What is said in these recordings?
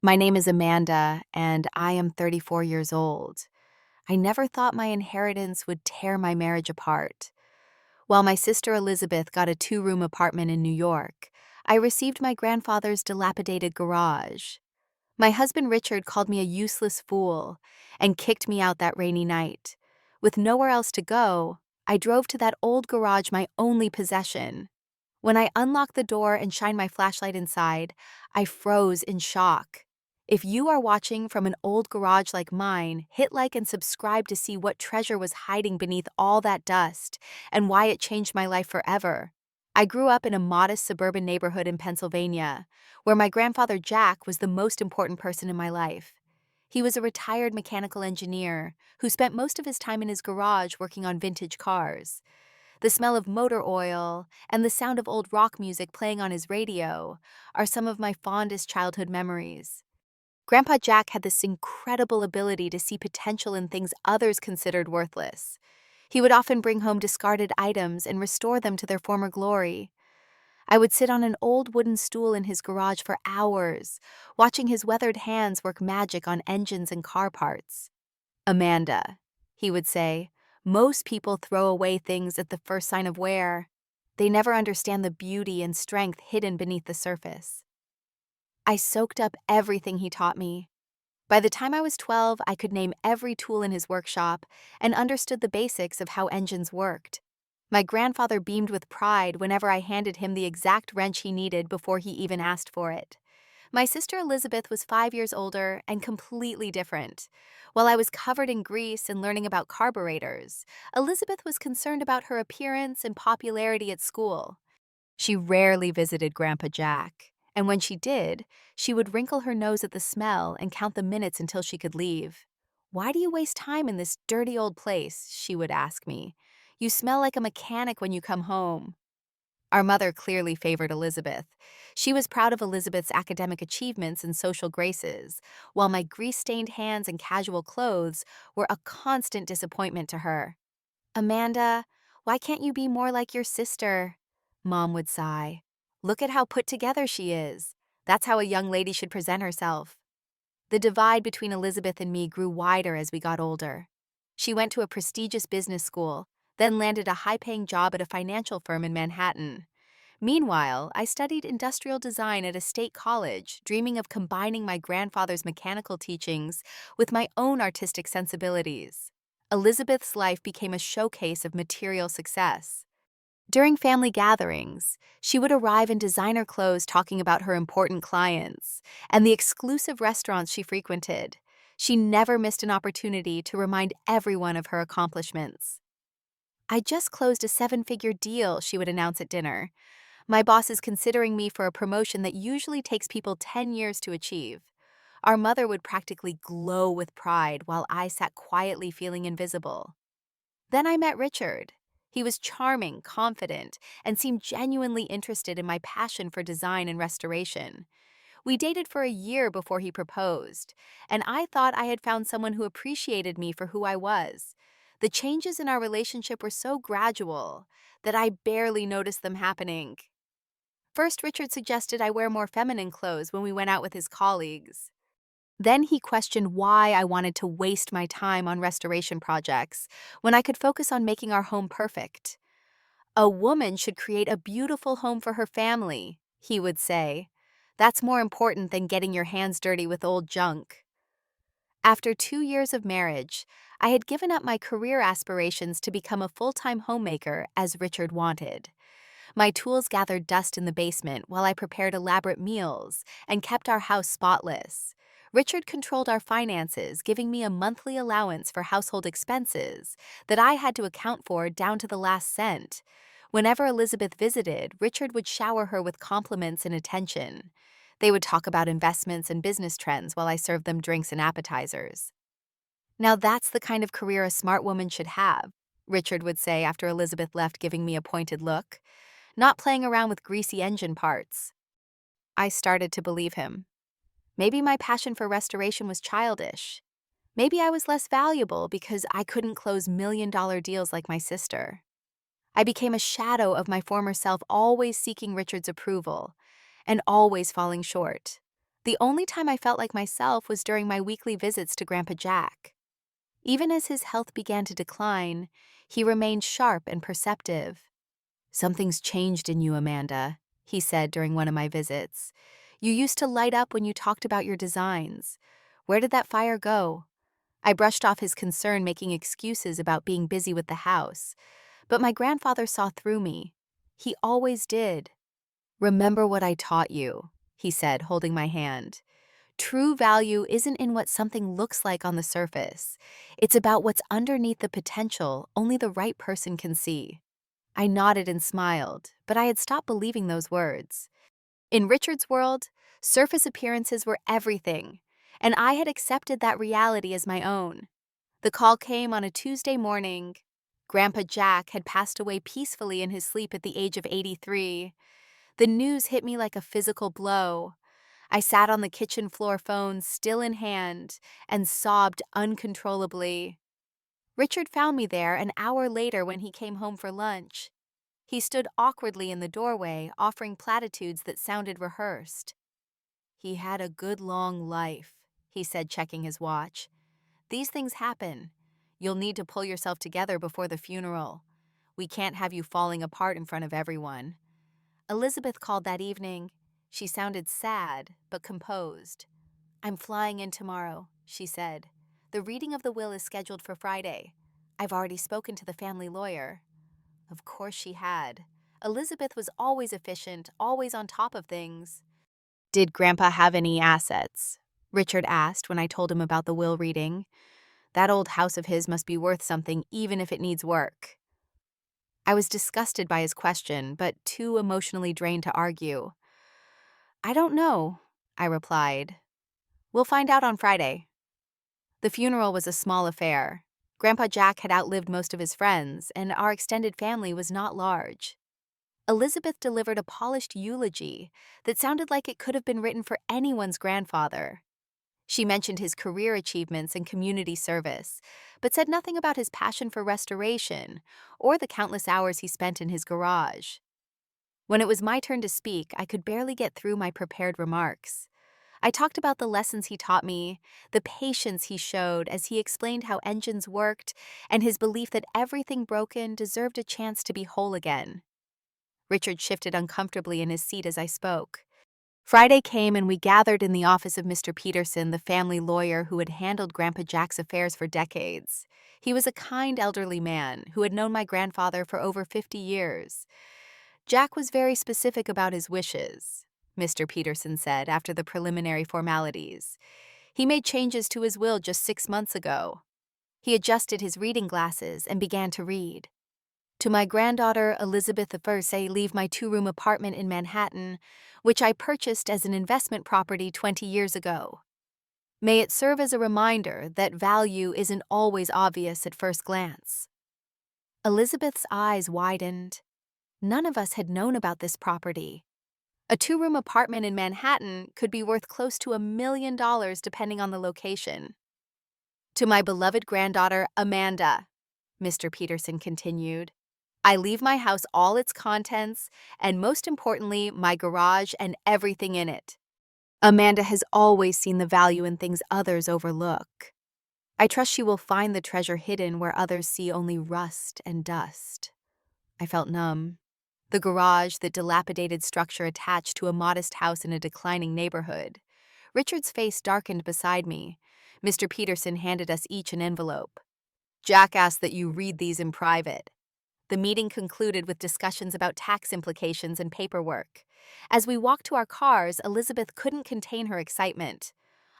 My name is Amanda, and I am 34 years old. I never thought my inheritance would tear my marriage apart. While my sister Elizabeth got a two-room apartment in New York, I received my grandfather's dilapidated garage. My husband Richard called me a useless fool and kicked me out that rainy night. With nowhere else to go, I drove to that old garage, my only possession. When I unlocked the door and shined my flashlight inside, I froze in shock. If you are watching from an old garage like mine, hit like and subscribe to see what treasure was hiding beneath all that dust and why it changed my life forever. I grew up in a modest suburban neighborhood in Pennsylvania, where my grandfather Jack was the most important person in my life. He was a retired mechanical engineer who spent most of his time in his garage working on vintage cars. The smell of motor oil and the sound of old rock music playing on his radio are some of my fondest childhood memories. Grandpa Jack had this incredible ability to see potential in things others considered worthless. He would often bring home discarded items and restore them to their former glory. I would sit on an old wooden stool in his garage for hours, watching his weathered hands work magic on engines and car parts. Amanda, he would say, most people throw away things at the first sign of wear. They never understand the beauty and strength hidden beneath the surface. I soaked up everything he taught me. By the time I was 12, I could name every tool in his workshop and understood the basics of how engines worked. My grandfather beamed with pride whenever I handed him the exact wrench he needed before he even asked for it. My sister Elizabeth was 5 years older and completely different. While I was covered in grease and learning about carburetors, Elizabeth was concerned about her appearance and popularity at school. She rarely visited Grandpa Jack, and when she did, she would wrinkle her nose at the smell and count the minutes until she could leave. "Why do you waste time in this dirty old place?" she would ask me. "You smell like a mechanic when you come home." Our mother clearly favored Elizabeth. She was proud of Elizabeth's academic achievements and social graces, while my grease-stained hands and casual clothes were a constant disappointment to her. "Amanda, why can't you be more like your sister?" Mom would sigh. "Look at how put together she is. That's how a young lady should present herself." The divide between Elizabeth and me grew wider as we got older. She went to a prestigious business school, then landed a high-paying job at a financial firm in Manhattan. Meanwhile, I studied industrial design at a state college, dreaming of combining my grandfather's mechanical teachings with my own artistic sensibilities. Elizabeth's life became a showcase of material success. During family gatherings, she would arrive in designer clothes talking about her important clients and the exclusive restaurants she frequented. She never missed an opportunity to remind everyone of her accomplishments. "I just closed a seven-figure deal," she would announce at dinner. "My boss is considering me for a promotion that usually takes people 10 years to achieve." Our mother would practically glow with pride while I sat quietly feeling invisible. Then I met Richard. He was charming, confident, and seemed genuinely interested in my passion for design and restoration. We dated for a year before he proposed, and I thought I had found someone who appreciated me for who I was. The changes in our relationship were so gradual that I barely noticed them happening. First, Richard suggested I wear more feminine clothes when we went out with his colleagues. Then he questioned why I wanted to waste my time on restoration projects when I could focus on making our home perfect. "A woman should create a beautiful home for her family," he would say. "That's more important than getting your hands dirty with old junk." After 2 years of marriage, I had given up my career aspirations to become a full-time homemaker as Richard wanted. My tools gathered dust in the basement while I prepared elaborate meals and kept our house spotless. Richard controlled our finances, giving me a monthly allowance for household expenses that I had to account for down to the last cent. Whenever Elizabeth visited, Richard would shower her with compliments and attention. They would talk about investments and business trends while I served them drinks and appetizers. "Now that's the kind of career a smart woman should have," Richard would say after Elizabeth left, giving me a pointed look. "Not playing around with greasy engine parts." I started to believe him. Maybe my passion for restoration was childish. Maybe I was less valuable because I couldn't close million-dollar deals like my sister. I became a shadow of my former self, always seeking Richard's approval and always falling short. The only time I felt like myself was during my weekly visits to Grandpa Jack. Even as his health began to decline, he remained sharp and perceptive. "Something's changed in you, Amanda," he said during one of my visits. "You used to light up when you talked about your designs. Where did that fire go?" I brushed off his concern, making excuses about being busy with the house. But my grandfather saw through me. He always did. "Remember what I taught you," he said, holding my hand. "True value isn't in what something looks like on the surface. It's about what's underneath the potential only the right person can see." I nodded and smiled, but I had stopped believing those words. In Richard's world, surface appearances were everything, and I had accepted that reality as my own. The call came on a Tuesday morning. Grandpa Jack had passed away peacefully in his sleep at the age of 83. The news hit me like a physical blow. I sat on the kitchen floor, phone still in hand, and sobbed uncontrollably. Richard found me there an hour later when he came home for lunch. He stood awkwardly in the doorway, offering platitudes that sounded rehearsed. "He had a good long life," he said, checking his watch. "These things happen. You'll need to pull yourself together before the funeral. We can't have you falling apart in front of everyone." Elizabeth called that evening. She sounded sad, but composed. "I'm flying in tomorrow," she said. "The reading of the will is scheduled for Friday. I've already spoken to the family lawyer." Of course she had. Elizabeth was always efficient, always on top of things. "Did Grandpa have any assets?" Richard asked when I told him about the will reading. "That old house of his must be worth something even if it needs work." I was disgusted by his question, but too emotionally drained to argue. "I don't know," I replied. "We'll find out on Friday." The funeral was a small affair. Grandpa Jack had outlived most of his friends, and our extended family was not large. Elizabeth delivered a polished eulogy that sounded like it could have been written for anyone's grandfather. She mentioned his career achievements and community service, but said nothing about his passion for restoration or the countless hours he spent in his garage. When it was my turn to speak, I could barely get through my prepared remarks. I talked about the lessons he taught me, the patience he showed as he explained how engines worked, and his belief that everything broken deserved a chance to be whole again. Richard shifted uncomfortably in his seat as I spoke. Friday came and we gathered in the office of Mr. Peterson, the family lawyer who had handled Grandpa Jack's affairs for decades. He was a kind elderly man who had known my grandfather for over 50 years. "Jack was very specific about his wishes," Mr. Peterson said after the preliminary formalities. "He made changes to his will just 6 months ago." He adjusted his reading glasses and began to read. "To my granddaughter Elizabeth I, leave my 2-room apartment in Manhattan, which I purchased as an investment property 20 years ago. May it serve as a reminder that value isn't always obvious at first glance." Elizabeth's eyes widened. None of us had known about this property. A 2-room apartment in Manhattan could be worth close to $1 million depending on the location. "To my beloved granddaughter Amanda," Mr. Peterson continued, "I leave my house, all its contents, and most importantly, my garage and everything in it. Amanda has always seen the value in things others overlook. I trust she will find the treasure hidden where others see only rust and dust." I felt numb. The garage, the dilapidated structure attached to a modest house in a declining neighborhood. Richard's face darkened beside me. Mr. Peterson handed us each an envelope. "Jack asked that you read these in private." The meeting concluded with discussions about tax implications and paperwork. As we walked to our cars, Elizabeth couldn't contain her excitement.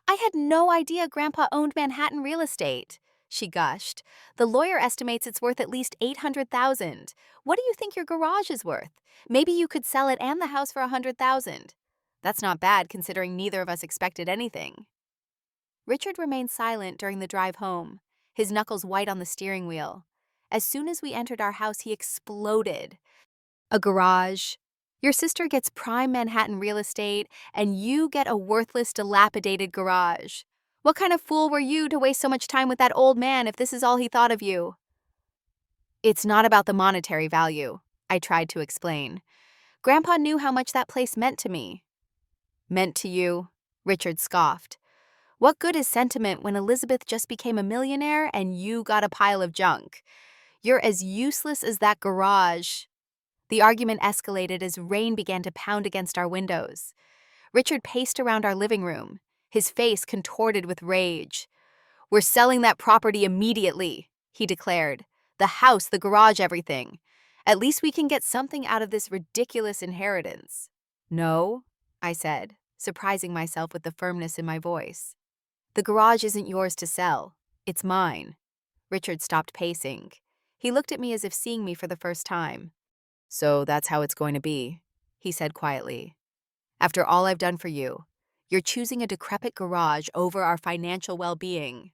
"I had no idea Grandpa owned Manhattan real estate," she gushed. "The lawyer estimates it's worth at least $800,000. What do you think your garage is worth? Maybe you could sell it and the house for $100,000. That's not bad considering neither of us expected anything." Richard remained silent during the drive home, his knuckles white on the steering wheel. As soon as we entered our house, he exploded. "A garage? Your sister gets prime Manhattan real estate, and you get a worthless, dilapidated garage. What kind of fool were you to waste so much time with that old man if this is all he thought of you?" "It's not about the monetary value," I tried to explain. "Grandpa knew how much that place meant to me." "Meant to you?" Richard scoffed. What good is sentiment when Elizabeth just became a millionaire and you got a pile of junk? You're as useless as that garage. The argument escalated as rain began to pound against our windows. Richard paced around our living room, his face contorted with rage. We're selling that property immediately, he declared. The house, the garage, everything. At least we can get something out of this ridiculous inheritance. No, I said, surprising myself with the firmness in my voice. The garage isn't yours to sell. It's mine. Richard stopped pacing. He looked at me as if seeing me for the first time. So that's how it's going to be, he said quietly. After all I've done for you, you're choosing a decrepit garage over our financial well-being.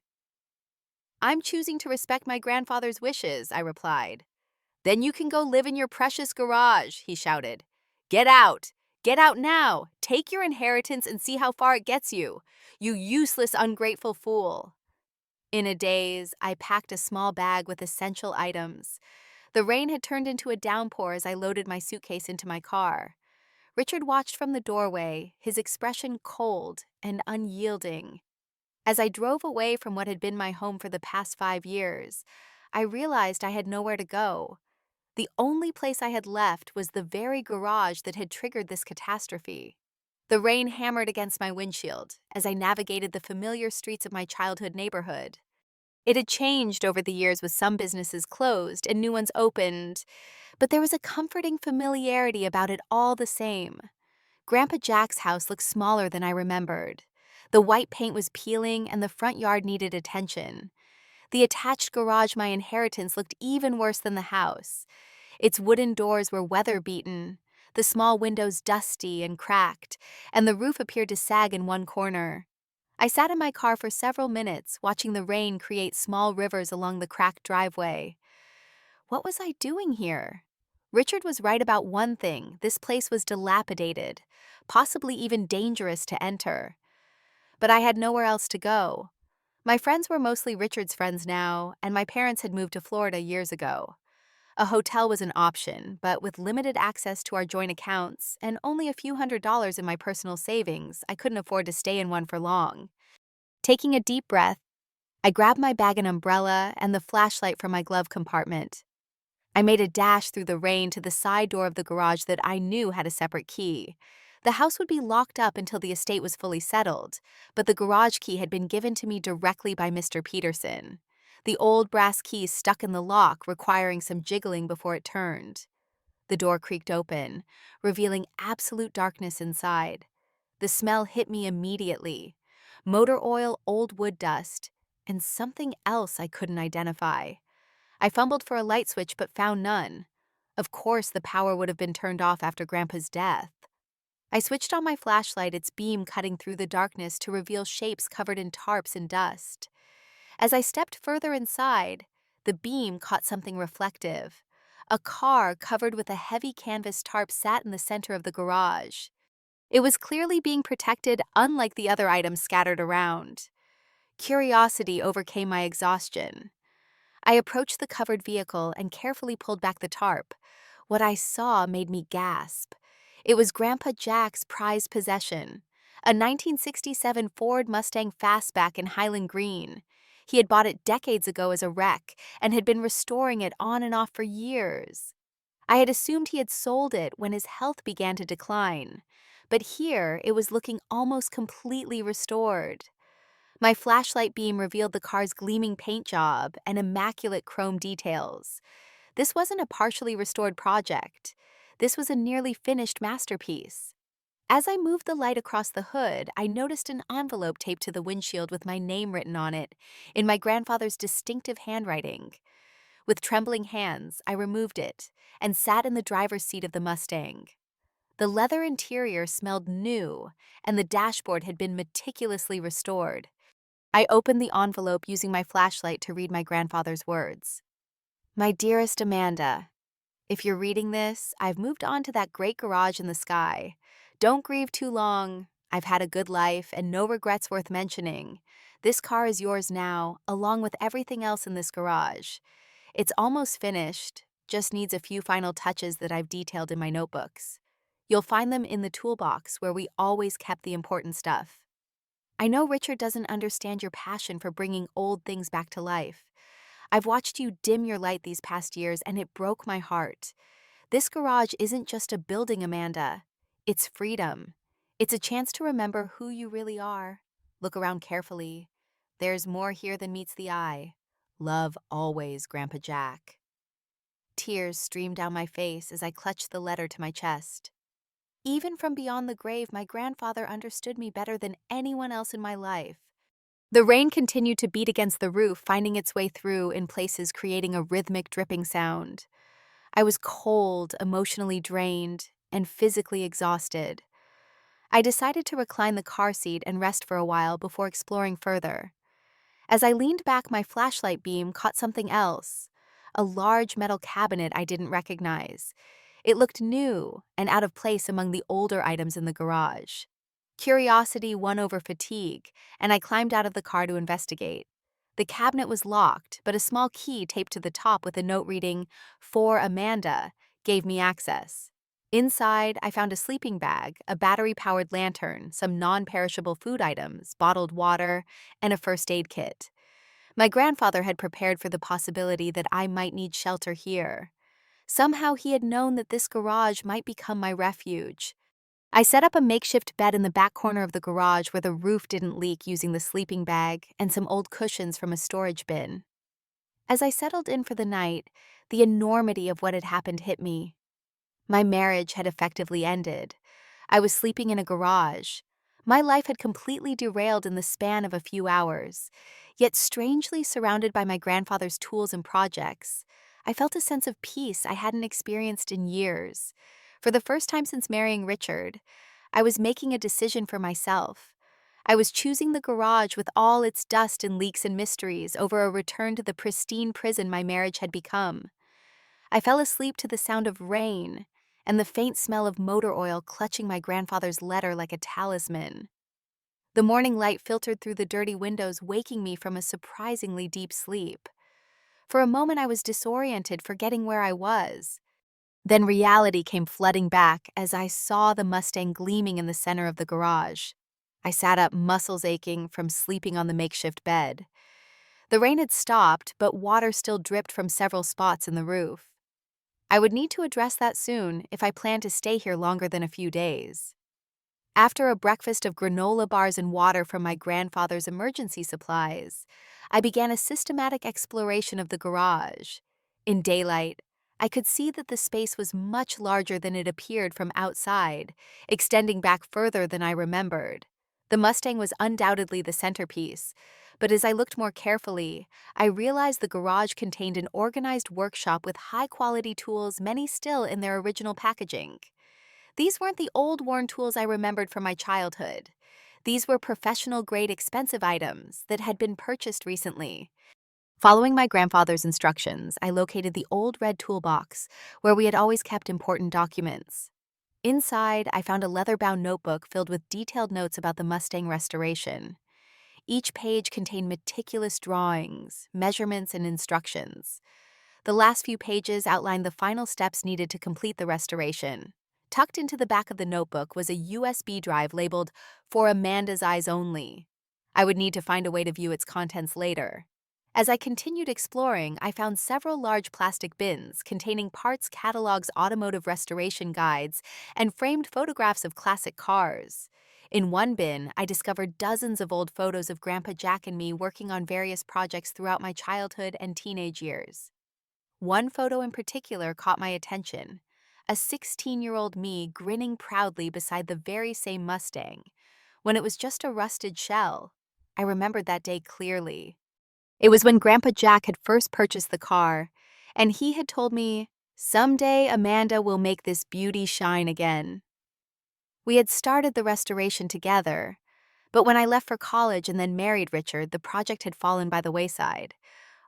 I'm choosing to respect my grandfather's wishes, I replied. Then you can go live in your precious garage, he shouted. Get out! Get out now! Take your inheritance and see how far it gets you. You useless, ungrateful fool. In a daze, I packed a small bag with essential items. The rain had turned into a downpour as I loaded my suitcase into my car. Richard watched from the doorway, his expression cold and unyielding. As I drove away from what had been my home for the past 5 years, I realized I had nowhere to go. The only place I had left was the very garage that had triggered this catastrophe. The rain hammered against my windshield as I navigated the familiar streets of my childhood neighborhood. It had changed over the years with some businesses closed and new ones opened, but there was a comforting familiarity about it all the same. Grandpa Jack's house looked smaller than I remembered. The white paint was peeling and the front yard needed attention. The attached garage, my inheritance, looked even worse than the house. Its wooden doors were weather-beaten, the small windows dusty and cracked, and the roof appeared to sag in one corner. I sat in my car for several minutes, watching the rain create small rivers along the cracked driveway. What was I doing here? Richard was right about one thing: this place was dilapidated, possibly even dangerous to enter. But I had nowhere else to go. My friends were mostly Richard's friends now, and my parents had moved to Florida years ago. A hotel was an option, but with limited access to our joint accounts and only a few $100s in my personal savings, I couldn't afford to stay in one for long. Taking a deep breath, I grabbed my bag and umbrella and the flashlight from my glove compartment. I made a dash through the rain to the side door of the garage that I knew had a separate key. The house would be locked up until the estate was fully settled, but the garage key had been given to me directly by Mr. Peterson. The old brass key stuck in the lock, requiring some jiggling before it turned. The door creaked open, revealing absolute darkness inside. The smell hit me immediately: motor oil, old wood dust, and something else I couldn't identify. I fumbled for a light switch but found none. Of course, the power would have been turned off after Grandpa's death. I switched on my flashlight, its beam cutting through the darkness to reveal shapes covered in tarps and dust. As I stepped further inside, the beam caught something reflective. A car covered with a heavy canvas tarp sat in the center of the garage. It was clearly being protected, unlike the other items scattered around. Curiosity overcame my exhaustion. I approached the covered vehicle and carefully pulled back the tarp. What I saw made me gasp. It was Grandpa Jack's prized possession, a 1967 Ford Mustang Fastback in Highland Green. He had bought it decades ago as a wreck and had been restoring it on and off for years. I had assumed he had sold it when his health began to decline, but here it was looking almost completely restored. My flashlight beam revealed the car's gleaming paint job and immaculate chrome details. This wasn't a partially restored project. This was a nearly finished masterpiece. As I moved the light across the hood, I noticed an envelope taped to the windshield with my name written on it, in my grandfather's distinctive handwriting. With trembling hands, I removed it and sat in the driver's seat of the Mustang. The leather interior smelled new, and the dashboard had been meticulously restored. I opened the envelope using my flashlight to read my grandfather's words. My dearest Amanda, if you're reading this, I've moved on to that great garage in the sky. Don't grieve too long. I've had a good life and no regrets worth mentioning. This car is yours now, along with everything else in this garage. It's almost finished, just needs a few final touches that I've detailed in my notebooks. You'll find them in the toolbox where we always kept the important stuff. I know Richard doesn't understand your passion for bringing old things back to life. I've watched you dim your light these past years, and it broke my heart. This garage isn't just a building, Amanda. It's freedom. It's a chance to remember who you really are. Look around carefully. There's more here than meets the eye. Love always, Grandpa Jack. Tears streamed down my face as I clutched the letter to my chest. Even from beyond the grave, my grandfather understood me better than anyone else in my life. The rain continued to beat against the roof, finding its way through in places, creating a rhythmic dripping sound. I was cold, emotionally drained, and physically exhausted. I decided to recline the car seat and rest for a while before exploring further. As I leaned back, my flashlight beam caught something else, a large metal cabinet I didn't recognize. It looked new and out of place among the older items in the garage. Curiosity won over fatigue, and I climbed out of the car to investigate. The cabinet was locked, but a small key taped to the top with a note reading, "For Amanda," gave me access. Inside, I found a sleeping bag, a battery-powered lantern, some non-perishable food items, bottled water, and a first aid kit. My grandfather had prepared for the possibility that I might need shelter here. Somehow he had known that this garage might become my refuge. I set up a makeshift bed in the back corner of the garage where the roof didn't leak using the sleeping bag and some old cushions from a storage bin. As I settled in for the night, the enormity of what had happened hit me. My marriage had effectively ended. I was sleeping in a garage. My life had completely derailed in the span of a few hours. Yet strangely surrounded by my grandfather's tools and projects, I felt a sense of peace I hadn't experienced in years. For the first time since marrying Richard, I was making a decision for myself. I was choosing the garage with all its dust and leaks and mysteries over a return to the pristine prison my marriage had become. I fell asleep to the sound of rain and the faint smell of motor oil clutching my grandfather's letter like a talisman. The morning light filtered through the dirty windows, waking me from a surprisingly deep sleep. For a moment I was disoriented, forgetting where I was. Then reality came flooding back as I saw the Mustang gleaming in the center of the garage. I sat up, muscles aching from sleeping on the makeshift bed. The rain had stopped, but water still dripped from several spots in the roof. I would need to address that soon if I planned to stay here longer than a few days. After a breakfast of granola bars and water from my grandfather's emergency supplies, I began a systematic exploration of the garage. In daylight, I could see that the space was much larger than it appeared from outside, extending back further than I remembered. The Mustang was undoubtedly the centerpiece, but as I looked more carefully, I realized the garage contained an organized workshop with high-quality tools, many still in their original packaging. These weren't the old worn tools I remembered from my childhood. These were professional-grade expensive items that had been purchased recently. Following my grandfather's instructions, I located the old red toolbox where we had always kept important documents. Inside, I found a leather-bound notebook filled with detailed notes about the Mustang restoration. Each page contained meticulous drawings, measurements, and instructions. The last few pages outlined the final steps needed to complete the restoration. Tucked into the back of the notebook was a USB drive labeled "For Amanda's Eyes Only." I would need to find a way to view its contents later. As I continued exploring, I found several large plastic bins containing parts catalogs, automotive restoration guides, and framed photographs of classic cars. In one bin, I discovered dozens of old photos of Grandpa Jack and me working on various projects throughout my childhood and teenage years. One photo in particular caught my attention. A 16-year-old me grinning proudly beside the very same Mustang, when it was just a rusted shell. I remembered that day clearly. It was when Grandpa Jack had first purchased the car, and he had told me, "Someday Amanda will make this beauty shine again." We had started the restoration together, but when I left for college and then married Richard, the project had fallen by the wayside.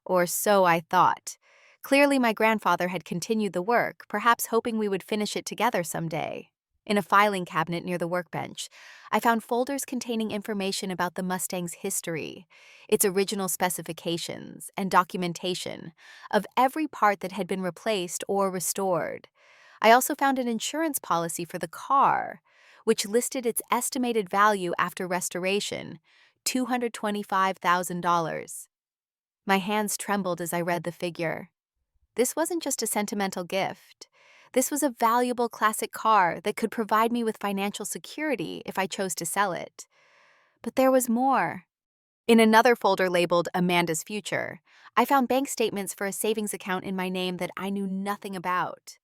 Or so I thought. Clearly, my grandfather had continued the work, perhaps hoping we would finish it together someday. In a filing cabinet near the workbench, I found folders containing information about the Mustang's history, its original specifications, and documentation of every part that had been replaced or restored. I also found an insurance policy for the car, which listed its estimated value after restoration, $225,000. My hands trembled as I read the figure. This wasn't just a sentimental gift. This was a valuable classic car that could provide me with financial security if I chose to sell it. But there was more. In another folder labeled Amanda's Future, I found bank statements for a savings account in my name that I knew nothing about.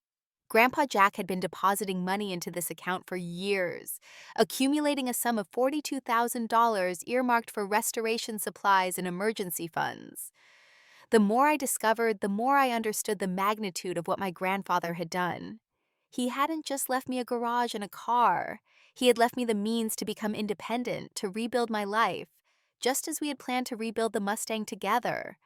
Grandpa Jack had been depositing money into this account for years, accumulating a sum of $42,000 earmarked for restoration supplies and emergency funds. The more I discovered, the more I understood the magnitude of what my grandfather had done. He hadn't just left me a garage and a car. He had left me the means to become independent, to rebuild my life, just as we had planned to rebuild the Mustang together.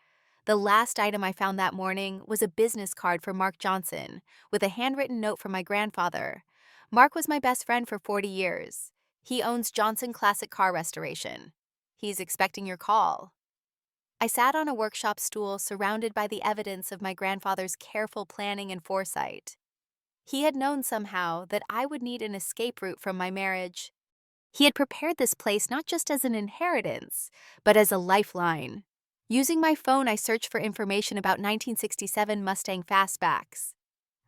The last item I found that morning was a business card for Mark Johnson, with a handwritten note from my grandfather. Mark was my best friend for 40 years. He owns Johnson Classic Car Restoration. He's expecting your call. I sat on a workshop stool surrounded by the evidence of my grandfather's careful planning and foresight. He had known somehow that I would need an escape route from my marriage. He had prepared this place not just as an inheritance, but as a lifeline. Using my phone, I searched for information about 1967 Mustang fastbacks.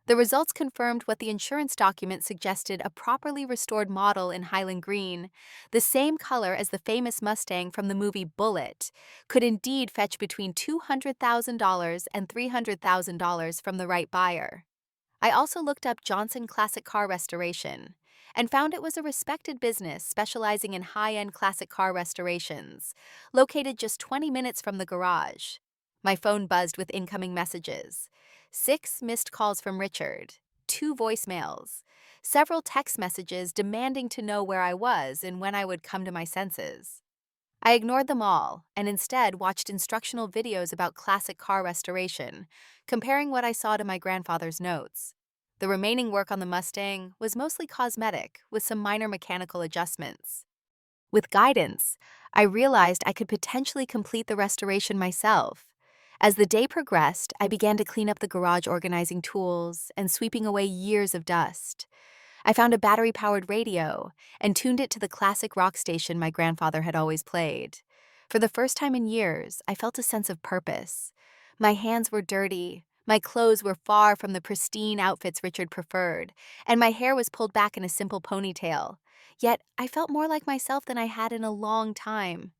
The results confirmed what the insurance document suggested: a properly restored model in Highland Green, the same color as the famous Mustang from the movie Bullitt, could indeed fetch between $200,000 and $300,000 from the right buyer. I also looked up Johnson Classic Car Restoration and found it was a respected business specializing in high-end classic car restorations, located just 20 minutes from the garage. My phone buzzed with incoming messages. 6 missed calls from Richard, 2 voicemails, several text messages demanding to know where I was and when I would come to my senses. I ignored them all and instead watched instructional videos about classic car restoration, comparing what I saw to my grandfather's notes. The remaining work on the Mustang was mostly cosmetic, with some minor mechanical adjustments. With guidance, I realized I could potentially complete the restoration myself. As the day progressed, I began to clean up the garage, organizing tools and sweeping away years of dust. I found a battery-powered radio and tuned it to the classic rock station my grandfather had always played. For the first time in years, I felt a sense of purpose. My hands were dirty, my clothes were far from the pristine outfits Richard preferred, and my hair was pulled back in a simple ponytail. Yet, I felt more like myself than I had in a long time.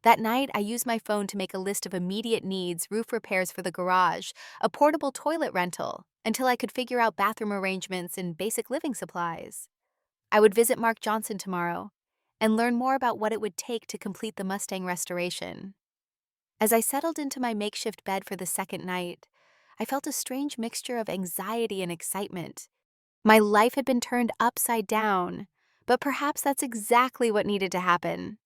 That night, I used my phone to make a list of immediate needs: roof repairs for the garage, a portable toilet rental, until I could figure out bathroom arrangements and basic living supplies. I would visit Mark Johnson tomorrow and learn more about what it would take to complete the Mustang restoration. As I settled into my makeshift bed for the second night, I felt a strange mixture of anxiety and excitement. My life had been turned upside down, but perhaps that's exactly what needed to happen.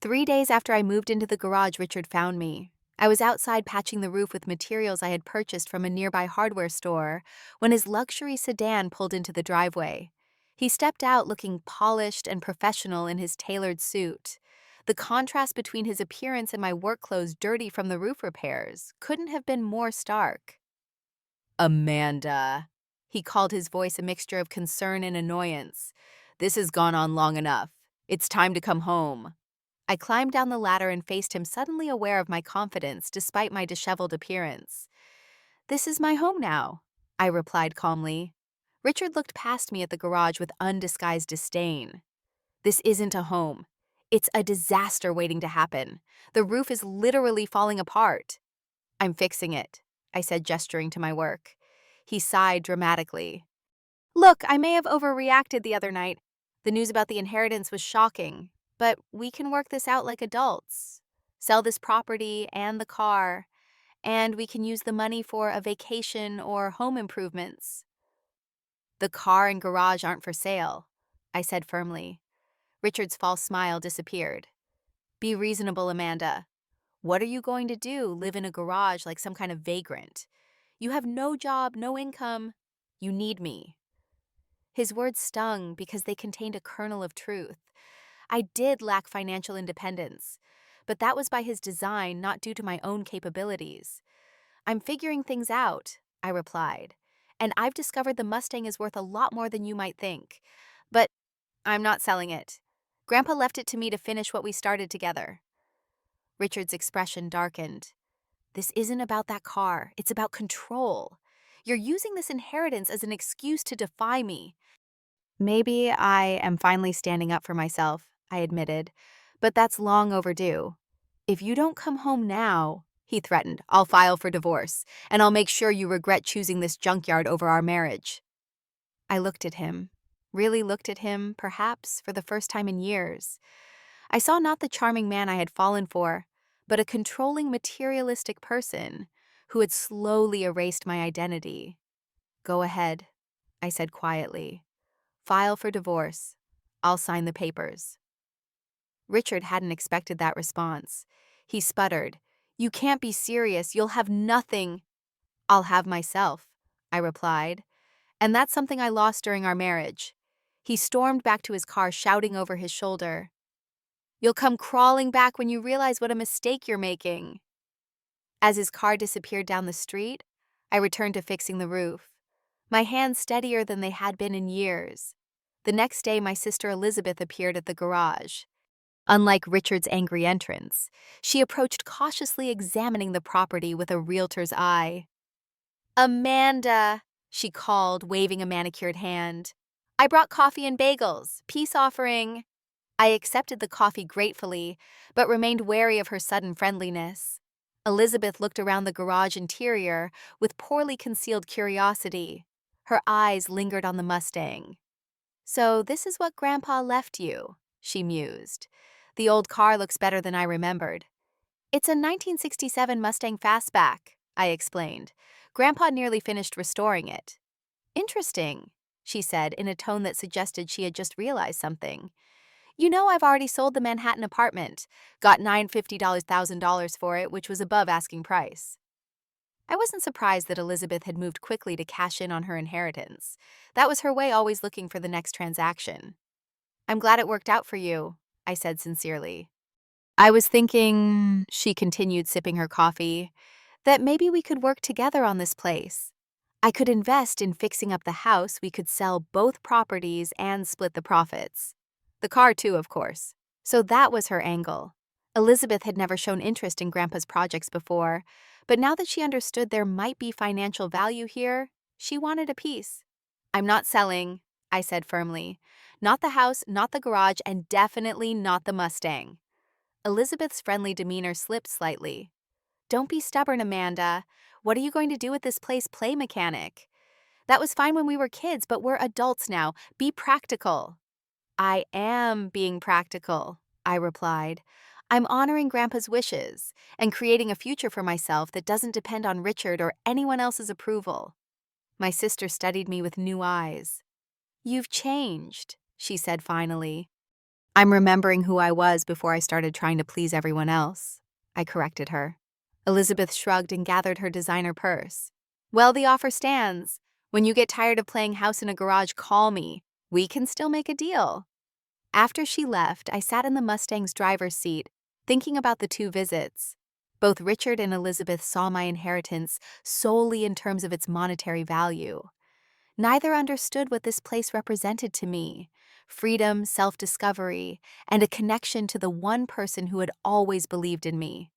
3 days after I moved into the garage, Richard found me. I was outside patching the roof with materials I had purchased from a nearby hardware store when his luxury sedan pulled into the driveway. He stepped out looking polished and professional in his tailored suit. The contrast between his appearance and my work clothes, dirty from the roof repairs, couldn't have been more stark. "Amanda," he called, his voice a mixture of concern and annoyance. "This has gone on long enough. It's time to come home." I climbed down the ladder and faced him, suddenly aware of my confidence despite my disheveled appearance. "This is my home now," I replied calmly. Richard looked past me at the garage with undisguised disdain. "This isn't a home. It's a disaster waiting to happen. The roof is literally falling apart." "I'm fixing it," I said, gesturing to my work. He sighed dramatically. "Look, I may have overreacted the other night. The news about the inheritance was shocking. But we can work this out like adults. Sell this property and the car, and we can use the money for a vacation or home improvements." "The car and garage aren't for sale," I said firmly. Richard's false smile disappeared. "Be reasonable, Amanda. What are you going to do? Live in a garage like some kind of vagrant? You have no job, no income. You need me." His words stung because they contained a kernel of truth. I did lack financial independence, but that was by his design, not due to my own capabilities. "I'm figuring things out," I replied, "and I've discovered the Mustang is worth a lot more than you might think. But I'm not selling it. Grandpa left it to me to finish what we started together. Richard's expression darkened. This isn't about that car. It's about control. You're using this inheritance as an excuse to defy me. Maybe I am finally standing up for myself, I admitted, but that's long overdue. If you don't come home now, he threatened, I'll file for divorce, and I'll make sure you regret choosing this junkyard over our marriage. I looked at him, really looked at him, perhaps for the first time in years. I saw not the charming man I had fallen for, but a controlling materialistic person who had slowly erased my identity. Go ahead, I said quietly. File for divorce. I'll sign the papers. Richard hadn't expected that response. He sputtered, You can't be serious. You'll have nothing. I'll have myself, I replied. And that's something I lost during our marriage. He stormed back to his car, shouting over his shoulder, You'll come crawling back when you realize what a mistake you're making. As his car disappeared down the street, I returned to fixing the roof, my hands steadier than they had been in years. The next day, my sister Elizabeth appeared at the garage. Unlike Richard's angry entrance, she approached cautiously, examining the property with a realtor's eye. Amanda, she called, waving a manicured hand. I brought coffee and bagels, peace offering. I accepted the coffee gratefully, but remained wary of her sudden friendliness. Elizabeth looked around the garage interior with poorly concealed curiosity. Her eyes lingered on the Mustang. So this is what Grandpa left you, she mused. The old car looks better than I remembered. It's a 1967 Mustang Fastback, I explained. Grandpa nearly finished restoring it. Interesting, she said in a tone that suggested she had just realized something. You know, I've already sold the Manhattan apartment, got $950,000 for it, which was above asking price. I wasn't surprised that Elizabeth had moved quickly to cash in on her inheritance. That was her way, always looking for the next transaction. I'm glad it worked out for you, I said sincerely. I was thinking, she continued, sipping her coffee, that maybe we could work together on this place. I could invest in fixing up the house, we could sell both properties and split the profits. The car too, of course. So that was her angle. Elizabeth had never shown interest in Grandpa's projects before, but now that she understood there might be financial value here, she wanted a piece. I'm not selling, I said firmly. Not the house, not the garage, and definitely not the Mustang. Elizabeth's friendly demeanor slipped slightly. Don't be stubborn, Amanda. What are you going to do with this place, play mechanic? That was fine when we were kids, but we're adults now. Be practical. I am being practical, I replied. I'm honoring Grandpa's wishes and creating a future for myself that doesn't depend on Richard or anyone else's approval. My sister studied me with new eyes. You've changed, she said finally. I'm remembering who I was before I started trying to please everyone else, I corrected her. Elizabeth shrugged and gathered her designer purse. Well, the offer stands. When you get tired of playing house in a garage, call me. We can still make a deal. After she left, I sat in the Mustang's driver's seat, thinking about the two visits. Both Richard and Elizabeth saw my inheritance solely in terms of its monetary value. Neither understood what this place represented to me: freedom, self-discovery, and a connection to the one person who had always believed in me.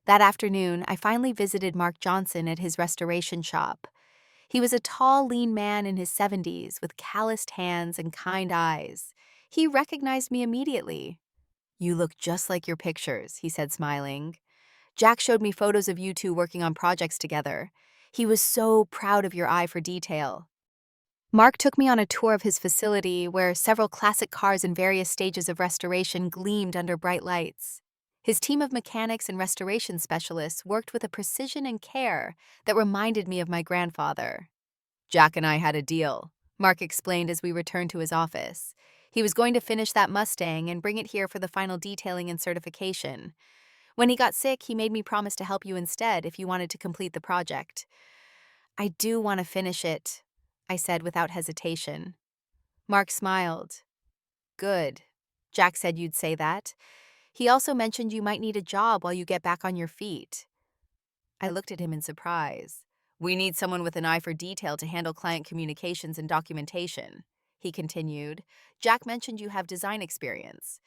That afternoon, I finally visited Mark Johnson at his restoration shop. He was a tall, lean man in his 70s with calloused hands and kind eyes. He recognized me immediately. You look just like your pictures, he said, smiling. Jack showed me photos of you two working on projects together. He was so proud of your eye for detail. Mark took me on a tour of his facility where several classic cars in various stages of restoration gleamed under bright lights. His team of mechanics and restoration specialists worked with a precision and care that reminded me of my grandfather. Jack and I had a deal, Mark explained as we returned to his office. He was going to finish that Mustang and bring it here for the final detailing and certification. When he got sick, he made me promise to help you instead if you wanted to complete the project. I do want to finish it, I said without hesitation. Mark smiled. Good. Jack said you'd say that. He also mentioned you might need a job while you get back on your feet. I looked at him in surprise. We need someone with an eye for detail to handle client communications and documentation, he continued. Jack mentioned you have design experience.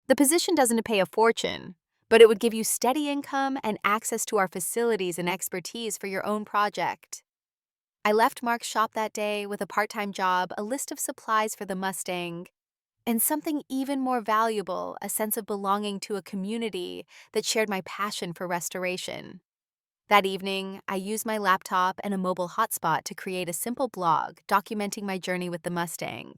The position doesn't pay a fortune, but it would give you steady income and access to our facilities and expertise for your own project. I left Mark's shop that day with a part-time job, a list of supplies for the Mustang, and something even more valuable, a sense of belonging to a community that shared my passion for restoration. That evening, I used my laptop and a mobile hotspot to create a simple blog documenting my journey with the Mustang.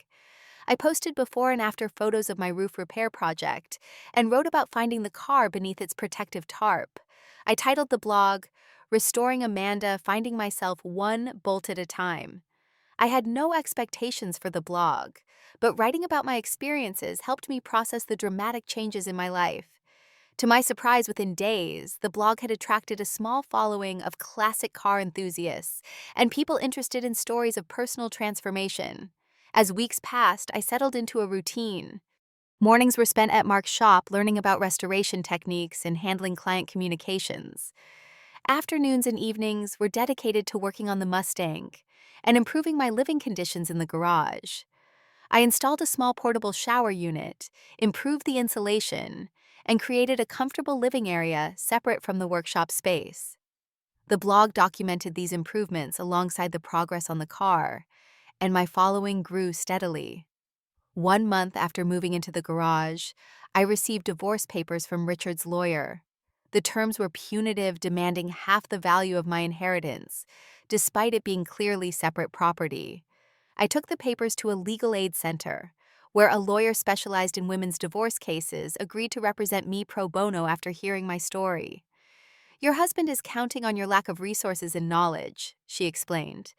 I posted before and after photos of my roof repair project and wrote about finding the car beneath its protective tarp. I titled the blog, Restoring Amanda, Finding Myself One Bolt at a Time. I had no expectations for the blog, but writing about my experiences helped me process the dramatic changes in my life. To my surprise, within days, the blog had attracted a small following of classic car enthusiasts and people interested in stories of personal transformation. As weeks passed, I settled into a routine. Mornings were spent at Mark's shop learning about restoration techniques and handling client communications. Afternoons and evenings were dedicated to working on the Mustang and improving my living conditions in the garage. I installed a small portable shower unit, improved the insulation, and created a comfortable living area separate from the workshop space. The blog documented these improvements alongside the progress on the car, and my following grew steadily. 1 month after moving into the garage, I received divorce papers from Richard's lawyer. The terms were punitive, demanding half the value of my inheritance, despite it being clearly separate property. I took the papers to a legal aid center, where a lawyer specialized in women's divorce cases agreed to represent me pro bono after hearing my story. Your husband is counting on your lack of resources and knowledge, she explained,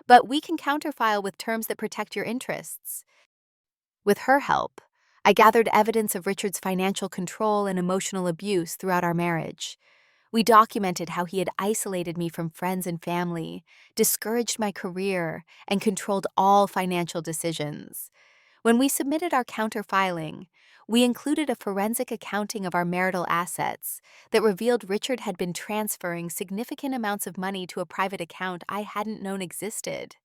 but we can counterfile with terms that protect your interests. With her help, I gathered evidence of Richard's financial control and emotional abuse throughout our marriage. We documented how he had isolated me from friends and family, discouraged my career, and controlled all financial decisions. When we submitted our counterfiling, we included a forensic accounting of our marital assets that revealed Richard had been transferring significant amounts of money to a private account I hadn't known existed.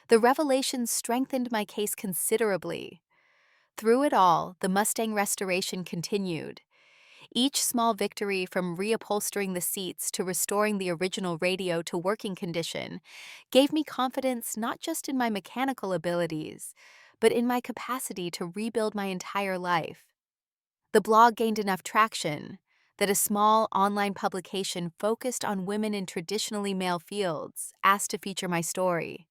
The revelations strengthened my case considerably. Through it all, the Mustang restoration continued. Each small victory, from reupholstering the seats to restoring the original radio to working condition, gave me confidence not just in my mechanical abilities, but in my capacity to rebuild my entire life. The blog gained enough traction that a small online publication focused on women in traditionally male fields asked to feature my story.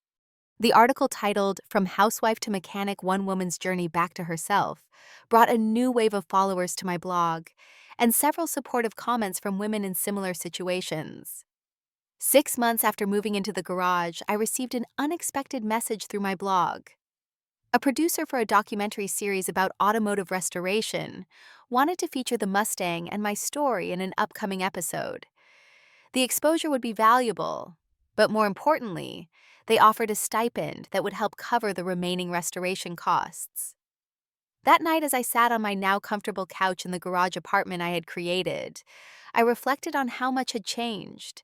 The article, titled From Housewife to Mechanic: One Woman's Journey Back to Herself, brought a new wave of followers to my blog and several supportive comments from women in similar situations. 6 months after moving into the garage, I received an unexpected message through my blog. A producer for a documentary series about automotive restoration wanted to feature the Mustang and my story in an upcoming episode. The exposure would be valuable, but more importantly, they offered a stipend that would help cover the remaining restoration costs. That night, as I sat on my now comfortable couch in the garage apartment I had created, I reflected on how much had changed.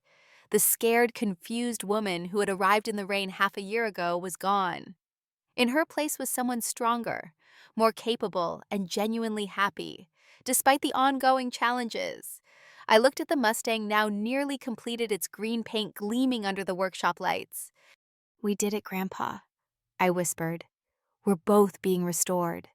The scared, confused woman who had arrived in the rain half a year ago was gone. In her place was someone stronger, more capable, and genuinely happy, despite the ongoing challenges. I looked at the Mustang, now nearly completed, its green paint gleaming under the workshop lights. "We did it, Grandpa," I whispered. "We're both being restored."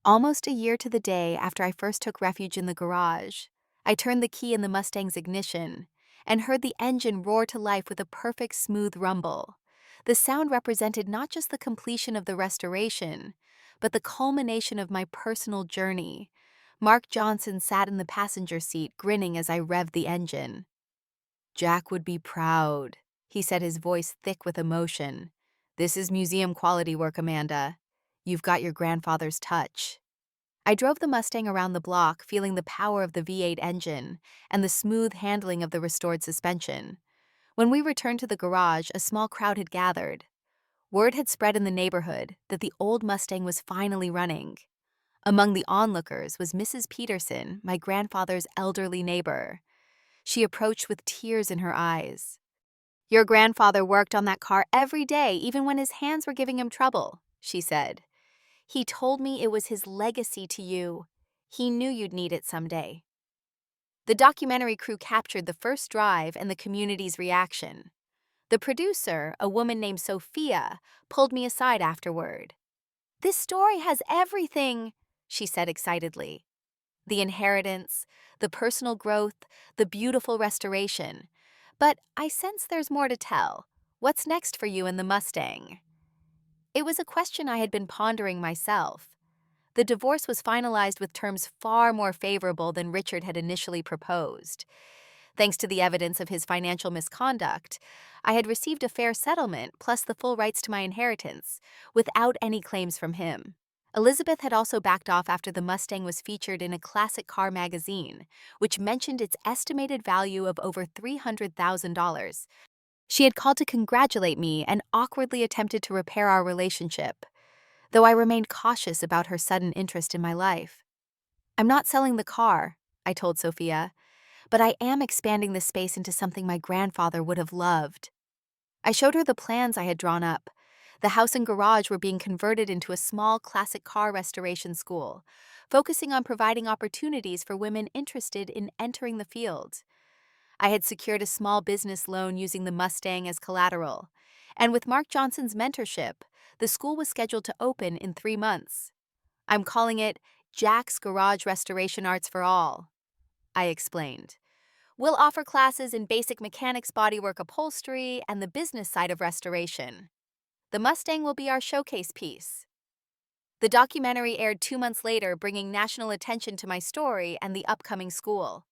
Almost a year to the day after I first took refuge in the garage, I turned the key in the Mustang's ignition and heard the engine roar to life with a perfect, smooth rumble. The sound represented not just the completion of the restoration, but the culmination of my personal journey. Mark Johnson sat in the passenger seat, grinning as I revved the engine. "Jack would be proud," he said, his voice thick with emotion. "This is museum-quality work, Amanda. You've got your grandfather's touch." I drove the Mustang around the block, feeling the power of the V8 engine and the smooth handling of the restored suspension. When we returned to the garage, a small crowd had gathered. Word had spread in the neighborhood that the old Mustang was finally running. Among the onlookers was Mrs. Peterson, my grandfather's elderly neighbor. She approached with tears in her eyes. "Your grandfather worked on that car every day, even when his hands were giving him trouble," she said. "He told me it was his legacy to you. He knew you'd need it someday." The documentary crew captured the first drive and the community's reaction. The producer, a woman named Sophia, pulled me aside afterward. "This story has everything," she said excitedly. "The inheritance, the personal growth, the beautiful restoration. But I sense there's more to tell. What's next for you and the Mustang?" It was a question I had been pondering myself. The divorce was finalized with terms far more favorable than Richard had initially proposed. Thanks to the evidence of his financial misconduct, I had received a fair settlement plus the full rights to my inheritance, without any claims from him. Elizabeth had also backed off after the Mustang was featured in a classic car magazine, which mentioned its estimated value of over $300,000. She had called to congratulate me and awkwardly attempted to repair our relationship, though I remained cautious about her sudden interest in my life. "I'm not selling the car," I told Sophia, "but I am expanding the space into something my grandfather would have loved." I showed her the plans I had drawn up. The house and garage were being converted into a small classic car restoration school, focusing on providing opportunities for women interested in entering the field. I had secured a small business loan using the Mustang as collateral, and with Mark Johnson's mentorship, the school was scheduled to open in 3 months. "I'm calling it Jack's Garage Restoration Arts for All," I explained. "We'll offer classes in basic mechanics, bodywork, upholstery, and the business side of restoration. The Mustang will be our showcase piece." The documentary aired 2 months later, bringing national attention to my story and the upcoming school.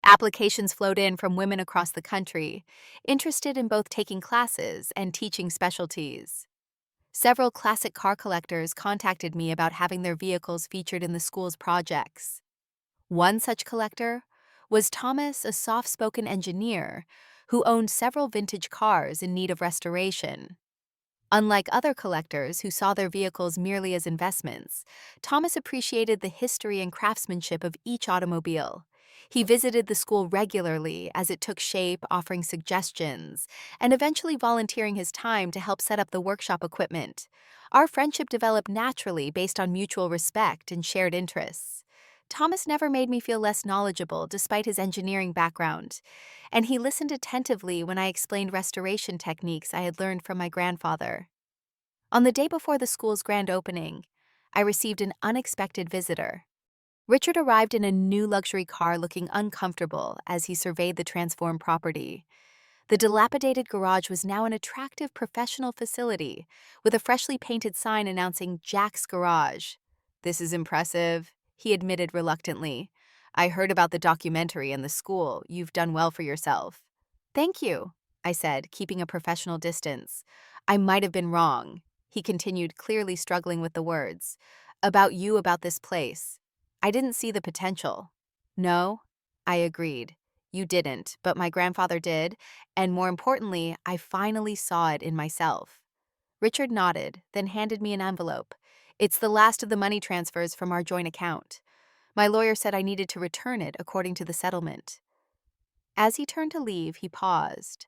Applications flowed in from women across the country, interested in both taking classes and teaching specialties. Several classic car collectors contacted me about having their vehicles featured in the school's projects. One such collector was Thomas, a soft-spoken engineer who owned several vintage cars in need of restoration. Unlike other collectors who saw their vehicles merely as investments, Thomas appreciated the history and craftsmanship of each automobile. He visited the school regularly as it took shape, offering suggestions, and eventually volunteering his time to help set up the workshop equipment. Our friendship developed naturally based on mutual respect and shared interests. Thomas never made me feel less knowledgeable despite his engineering background, and he listened attentively when I explained restoration techniques I had learned from my grandfather. On the day before the school's grand opening, I received an unexpected visitor. Richard arrived in a new luxury car looking uncomfortable as he surveyed the transformed property. The dilapidated garage was now an attractive professional facility, with a freshly painted sign announcing Jack's Garage. "This is impressive," he admitted reluctantly. "I heard about the documentary and the school. You've done well for yourself." "Thank you," I said, keeping a professional distance. "I might have been wrong," he continued, clearly struggling with the words. About this place. I didn't see the potential." "No," I agreed. "You didn't, but my grandfather did, and more importantly, I finally saw it in myself." Richard nodded, then handed me an envelope. "It's the last of the money transfers from our joint account. My lawyer said I needed to return it according to the settlement." As he turned to leave, he paused.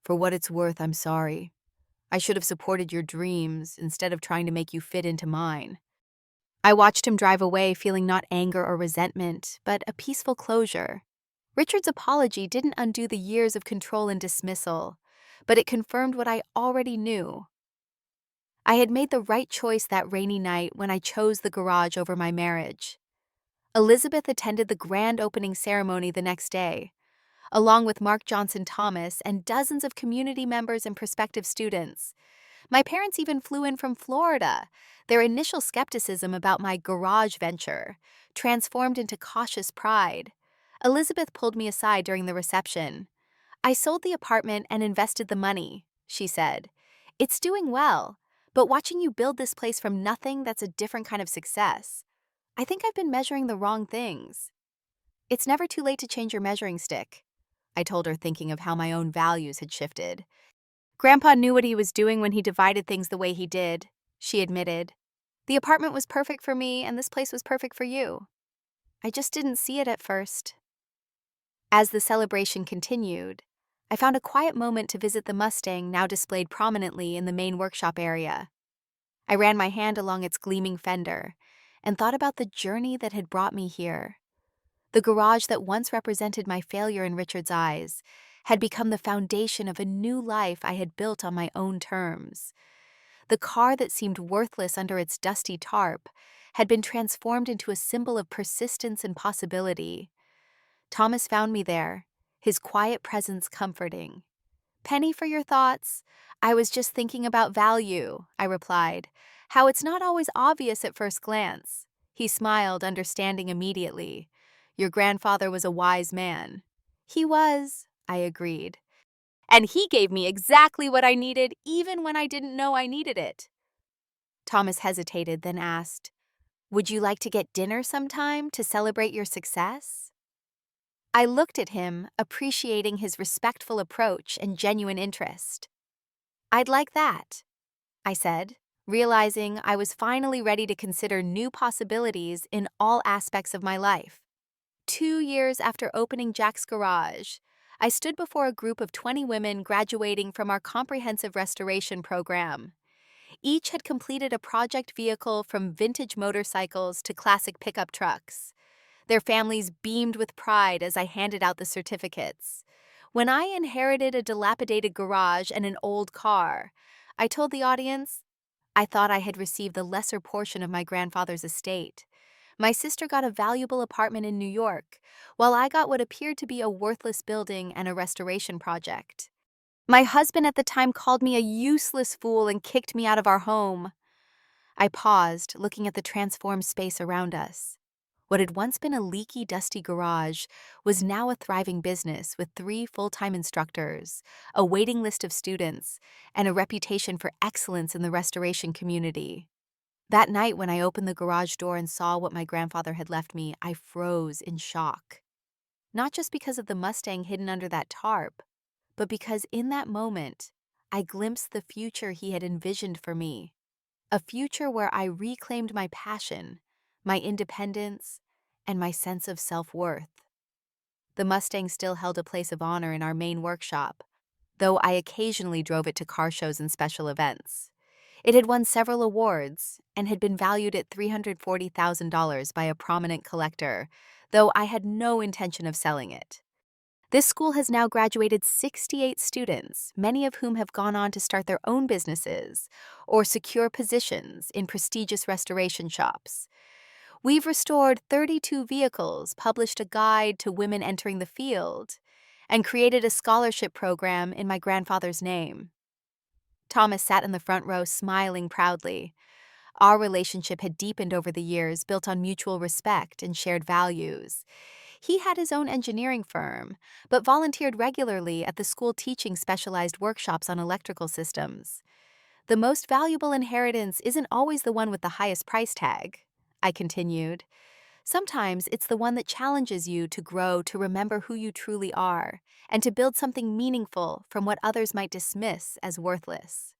"For what it's worth, I'm sorry. I should have supported your dreams instead of trying to make you fit into mine." I watched him drive away, feeling not anger or resentment, but a peaceful closure. Richard's apology didn't undo the years of control and dismissal, but it confirmed what I already knew. I had made the right choice that rainy night when I chose the garage over my marriage. Elizabeth attended the grand opening ceremony the next day, along with Mark Johnson Thomas and dozens of community members and prospective students. My parents even flew in from Florida. Their initial skepticism about my garage venture transformed into cautious pride. Elizabeth pulled me aside during the reception. "I sold the apartment and invested the money," she said. "It's doing well, but watching you build this place from nothing, that's a different kind of success. I think I've been measuring the wrong things." "It's never too late to change your measuring stick," I told her, thinking of how my own values had shifted. "Grandpa knew what he was doing when he divided things the way he did," she admitted. "The apartment was perfect for me, and this place was perfect for you. I just didn't see it at first." As the celebration continued, I found a quiet moment to visit the Mustang, now displayed prominently in the main workshop area. I ran my hand along its gleaming fender and thought about the journey that had brought me here. The garage that once represented my failure in Richard's eyes had become the foundation of a new life I had built on my own terms. The car that seemed worthless under its dusty tarp had been transformed into a symbol of persistence and possibility. Thomas found me there, his quiet presence comforting. "Penny for your thoughts. I was just thinking about value," I replied. "How it's not always obvious at first glance." He smiled, understanding immediately. "Your grandfather was a wise man." "He was," I agreed. "And he gave me exactly what I needed, even when I didn't know I needed it." Thomas hesitated, then asked, "Would you like to get dinner sometime to celebrate your success?" I looked at him, appreciating his respectful approach and genuine interest. "I'd like that," I said, realizing I was finally ready to consider new possibilities in all aspects of my life. 2 years after opening Jack's Garage, I stood before a group of 20 women graduating from our comprehensive restoration program. Each had completed a project vehicle from vintage motorcycles to classic pickup trucks. Their families beamed with pride as I handed out the certificates. When I inherited a dilapidated garage and an old car, I told the audience, I thought I had received the lesser portion of my grandfather's estate. My sister got a valuable apartment in New York, while I got what appeared to be a worthless building and a restoration project. My husband at the time called me a useless fool and kicked me out of our home. I paused, looking at the transformed space around us. What had once been a leaky, dusty garage was now a thriving business with 3 full-time instructors, a waiting list of students, and a reputation for excellence in the restoration community. That night, when I opened the garage door and saw what my grandfather had left me, I froze in shock. Not just because of the Mustang hidden under that tarp, but because in that moment, I glimpsed the future he had envisioned for me. A future where I reclaimed my passion, my independence, and my sense of self-worth. The Mustang still held a place of honor in our main workshop, though I occasionally drove it to car shows and special events. It had won several awards and had been valued at $340,000 by a prominent collector, though I had no intention of selling it. This school has now graduated 68 students, many of whom have gone on to start their own businesses or secure positions in prestigious restoration shops. We've restored 32 vehicles, published a guide to women entering the field, and created a scholarship program in my grandfather's name. Thomas sat in the front row, smiling proudly. Our relationship had deepened over the years, built on mutual respect and shared values. He had his own engineering firm, but volunteered regularly at the school teaching specialized workshops on electrical systems. The most valuable inheritance isn't always the one with the highest price tag, I continued. Sometimes it's the one that challenges you to grow, to remember who you truly are, and to build something meaningful from what others might dismiss as worthless.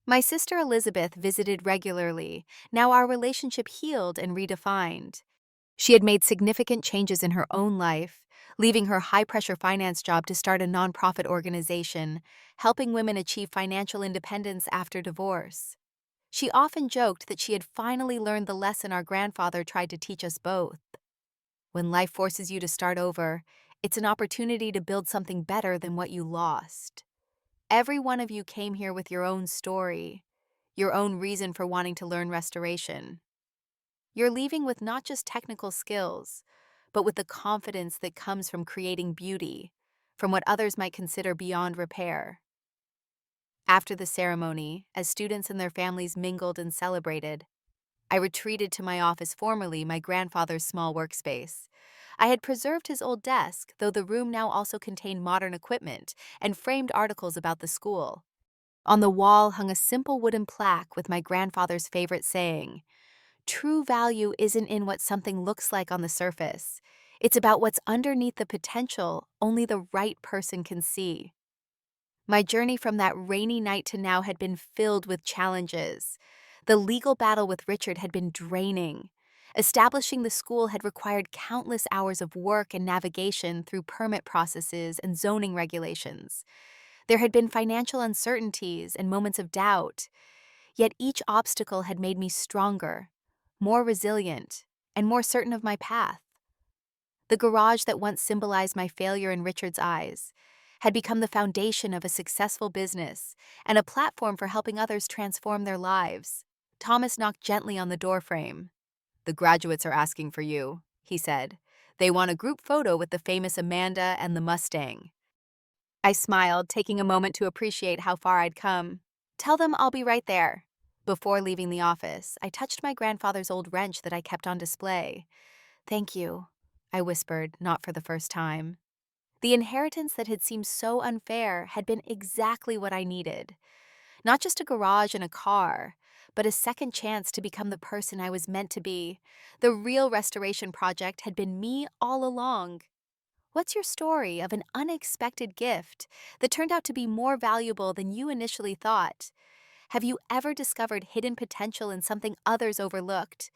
My sister Elizabeth visited regularly. Now our relationship healed and redefined. She had made significant changes in her own life, leaving her high-pressure finance job to start a nonprofit organization, helping women achieve financial independence after divorce. She often joked that she had finally learned the lesson our grandfather tried to teach us both. When life forces you to start over, it's an opportunity to build something better than what you lost. Every one of you came here with your own story, your own reason for wanting to learn restoration. You're leaving with not just technical skills, but with the confidence that comes from creating beauty, from what others might consider beyond repair. After the ceremony, as students and their families mingled and celebrated, I retreated to my office, formerly my grandfather's small workspace. I had preserved his old desk, though the room now also contained modern equipment and framed articles about the school. On the wall hung a simple wooden plaque with my grandfather's favorite saying, "True value isn't in what something looks like on the surface. It's about what's underneath the potential only the right person can see." My journey from that rainy night to now had been filled with challenges. The legal battle with Richard had been draining. Establishing the school had required countless hours of work and navigation through permit processes and zoning regulations. There had been financial uncertainties and moments of doubt, yet each obstacle had made me stronger, more resilient, and more certain of my path. The garage that once symbolized my failure in Richard's eyes had become the foundation of a successful business and a platform for helping others transform their lives. Thomas knocked gently on the doorframe. "The graduates are asking for you," he said. "They want a group photo with the famous Amanda and the Mustang." I smiled, taking a moment to appreciate how far I'd come. "Tell them I'll be right there." Before leaving the office, I touched my grandfather's old wrench that I kept on display. "Thank you," I whispered, not for the first time. The inheritance that had seemed so unfair had been exactly what I needed. Not just a garage and a car, but a second chance to become the person I was meant to be. The real restoration project had been me all along. What's your story of an unexpected gift that turned out to be more valuable than you initially thought? Have you ever discovered hidden potential in something others overlooked?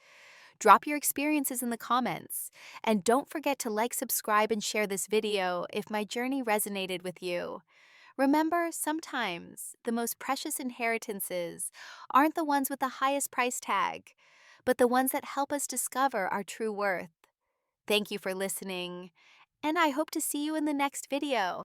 Drop your experiences in the comments. And don't forget to like, subscribe, and share this video if my journey resonated with you. Remember, sometimes the most precious inheritances aren't the ones with the highest price tag, but the ones that help us discover our true worth. Thank you for listening, and I hope to see you in the next video.